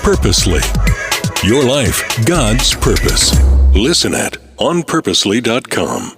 Purposely. Your life, God's purpose. Listen at onpurposely.com.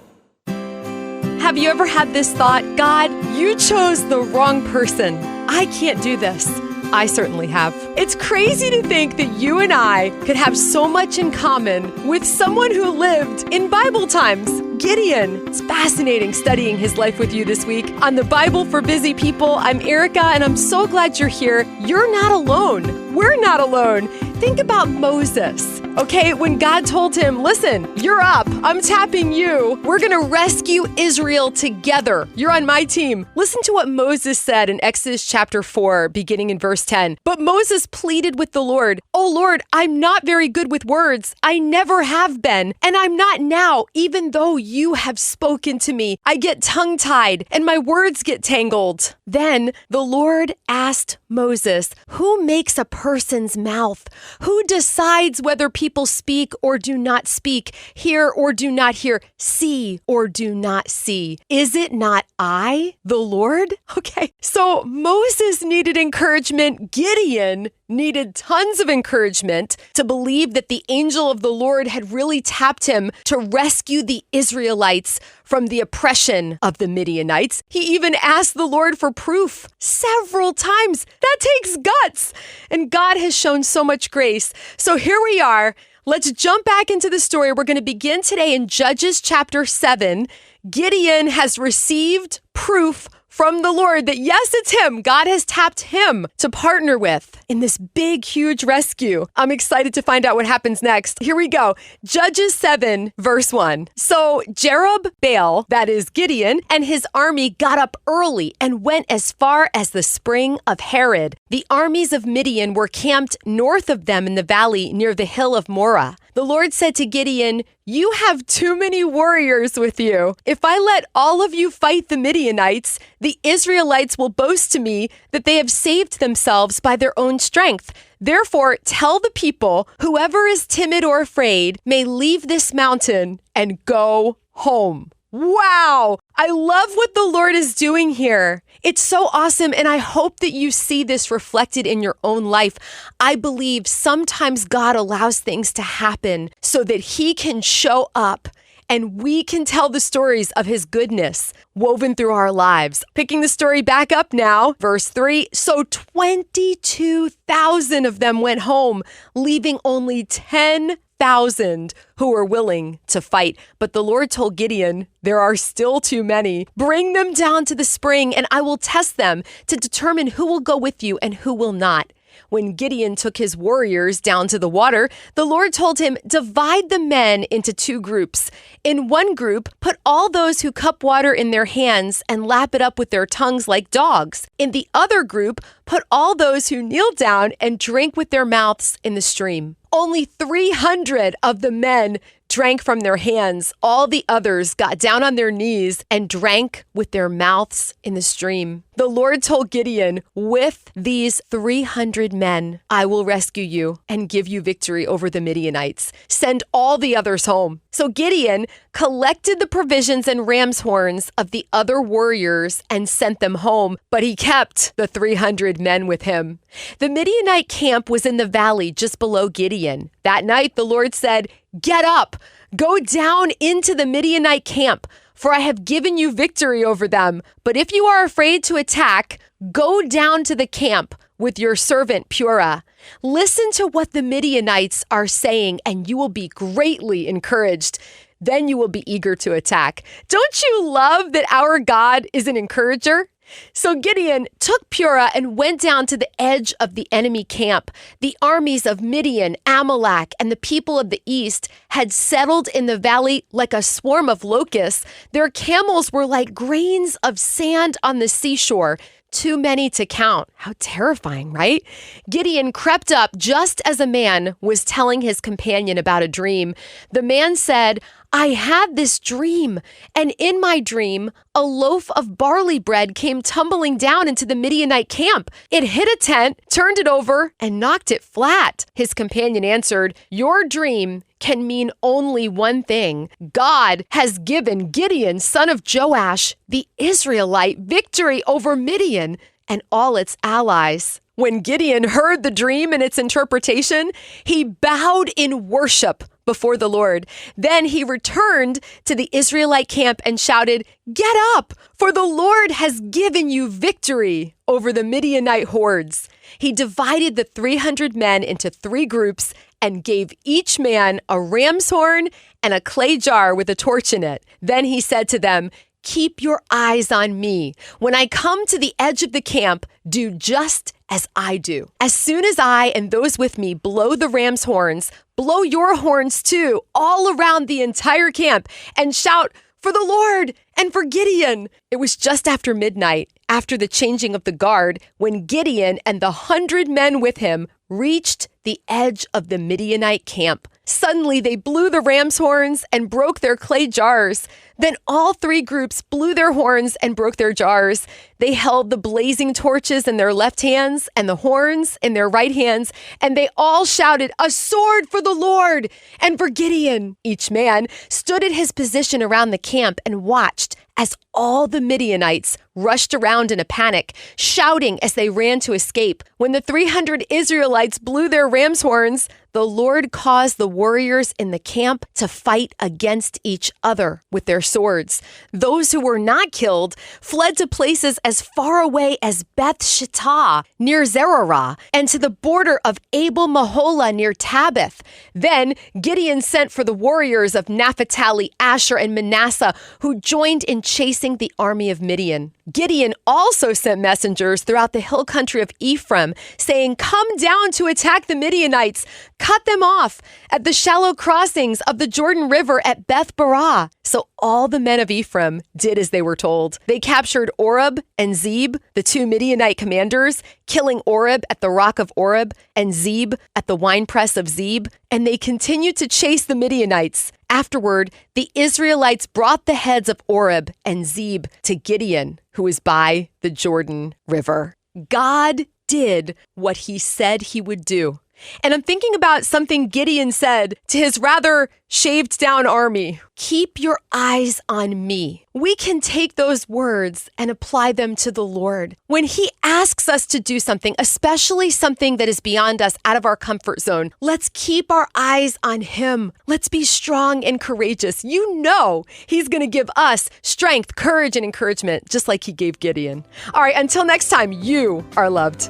Have you ever had this thought, God, you chose the wrong person. I can't do this. I certainly have. It's crazy to think that you and I could have so much in common with someone who lived in Bible times. Gideon. It's fascinating studying his life with you this week on the Bible for Busy People. I'm Erica, and I'm so glad you're here. You're not alone. We're not alone. Think about Moses. Okay, when God told him, listen, you're up. I'm tapping you. We're going to rescue Israel together. You're on my team. Listen to what Moses said in Exodus chapter 4, beginning in verse 10. But Moses pleaded with the Lord, "Oh Lord, I'm not very good with words. I never have been, and I'm not now, even though you have spoken to me. I get tongue-tied, and my words get tangled." Then the Lord asked Moses, "Who makes a person's mouth? Who decides whether people speak or do not speak, hear or do not hear, see or do not see? Is it not I, the Lord?" Okay, so Moses needed encouragement. Gideon needed tons of encouragement to believe that the angel of the Lord had really tapped him to rescue the Israelites from the oppression of the Midianites. He even asked the Lord for proof several times. That takes guts. And God has shown so much grace. So here we are. Let's jump back into the story. We're going to begin today in Judges chapter 7. Gideon has received proof from the Lord that yes, it's him. God has tapped him to partner with in this big, huge rescue. I'm excited to find out what happens next. Here we go. Judges 7, verse 1. So Jerub-Baal, that is Gideon, and his army got up early and went as far as the spring of Harod. The armies of Midian were camped north of them in the valley near the hill of Morah. The Lord said to Gideon, "You have too many warriors with you. If I let all of you fight the Midianites, the Israelites will boast to me that they have saved themselves by their own strength. Therefore, tell the people, whoever is timid or afraid may leave this mountain and go home." Wow! I love what the Lord is doing here. It's so awesome, and I hope that you see this reflected in your own life. I believe sometimes God allows things to happen so that He can show up and we can tell the stories of His goodness woven through our lives. Picking the story back up now, verse 3. So 22,000 of them went home, leaving only 10,000 who were willing to fight. But the Lord told Gideon, "There are still too many. Bring them down to the spring, and I will test them to determine who will go with you and who will not." When Gideon took his warriors down to the water, the Lord told him, "Divide the men into two groups. In one group, put all those who cup water in their hands and lap it up with their tongues like dogs. In the other group, put all those who kneel down and drink with their mouths in the stream." Only 300 of the men drank from their hands. All the others got down on their knees and drank with their mouths in the stream. The Lord told Gideon, "With these 300 men, I will rescue you and give you victory over the Midianites. Send all the others home." So Gideon collected the provisions and ram's horns of the other warriors and sent them home, but he kept the 300 men with him. The Midianite camp was in the valley just below Gideon. That night, the Lord said, "Get up, go down into the Midianite camp, for I have given you victory over them. But if you are afraid to attack, go down to the camp with your servant Purah. Listen to what the Midianites are saying, and you will be greatly encouraged. Then you will be eager to attack." Don't you love that our God is an encourager? So Gideon took Purah and went down to the edge of the enemy camp. The armies of Midian, Amalek, and the people of the east had settled in the valley like a swarm of locusts. Their camels were like grains of sand on the seashore. Too many to count. How terrifying, right? Gideon crept up just as a man was telling his companion about a dream. The man said, "I had this dream, and in my dream, a loaf of barley bread came tumbling down into the Midianite camp. It hit a tent, turned it over, and knocked it flat." His companion answered, "Your dream can mean only one thing. God has given Gideon, son of Joash, the Israelite, victory over Midian and all its allies." When Gideon heard the dream and its interpretation, he bowed in worship before the Lord. Then he returned to the Israelite camp and shouted, "Get up, for the Lord has given you victory over the Midianite hordes." He divided the 300 men into 3 groups and gave each man a ram's horn and a clay jar with a torch in it. Then he said to them, "Keep your eyes on me. When I come to the edge of the camp, do just as I do. As soon as I and those with me blow the ram's horns, blow your horns too, all around the entire camp, and shout for the Lord and for Gideon." It was just after midnight, after the changing of the guard, when Gideon and the 100 men with him reached the edge of the Midianite camp. Suddenly, they blew the ram's horns and broke their clay jars. Then all 3 groups blew their horns and broke their jars. They held the blazing torches in their left hands and the horns in their right hands, and they all shouted, "A sword for the Lord and for Gideon." Each man stood at his position around the camp and watched as all the Midianites rushed around in a panic, shouting as they ran to escape. When the 300 Israelites blew their ram's horns, the Lord caused the warriors in the camp to fight against each other with their swords. Those who were not killed fled to places as far away as Beth Shittah near Zerorah and to the border of Abel Maholah near Tabith. Then Gideon sent for the warriors of Naphtali, Asher, and Manasseh, who joined in chasing the army of Midian. Gideon also sent messengers throughout the hill country of Ephraim, saying, "Come down to attack the Midianites. Cut them off at the shallow crossings of the Jordan River at Beth Barah." So all the men of Ephraim did as they were told. They captured Oreb and Zeb, the 2 Midianite commanders, killing Oreb at the rock of Oreb and Zeb at the winepress of Zeb, and they continued to chase the Midianites. Afterward, the Israelites brought the heads of Oreb and Zeb to Gideon, who was by the Jordan River. God did what he said he would do. And I'm thinking about something Gideon said to his rather shaved down army. "Keep your eyes on me." We can take those words and apply them to the Lord. When he asks us to do something, especially something that is beyond us, out of our comfort zone, let's keep our eyes on him. Let's be strong and courageous. You know he's going to give us strength, courage, and encouragement, just like he gave Gideon. All right, until next time, you are loved.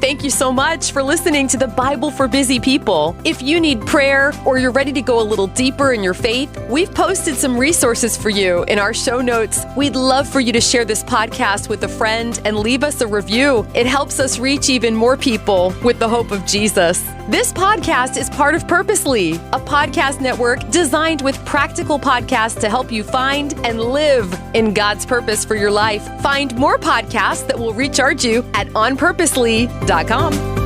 Thank you so much for listening to the Bible for Busy People. If you need prayer or you're ready to go a little deeper in your faith, we've posted some resources for you in our show notes. We'd love for you to share this podcast with a friend and leave us a review. It helps us reach even more people with the hope of Jesus. This podcast is part of Purposely, a podcast network designed with practical podcasts to help you find and live in God's purpose for your life. Find more podcasts that will recharge you at onpurposely.com.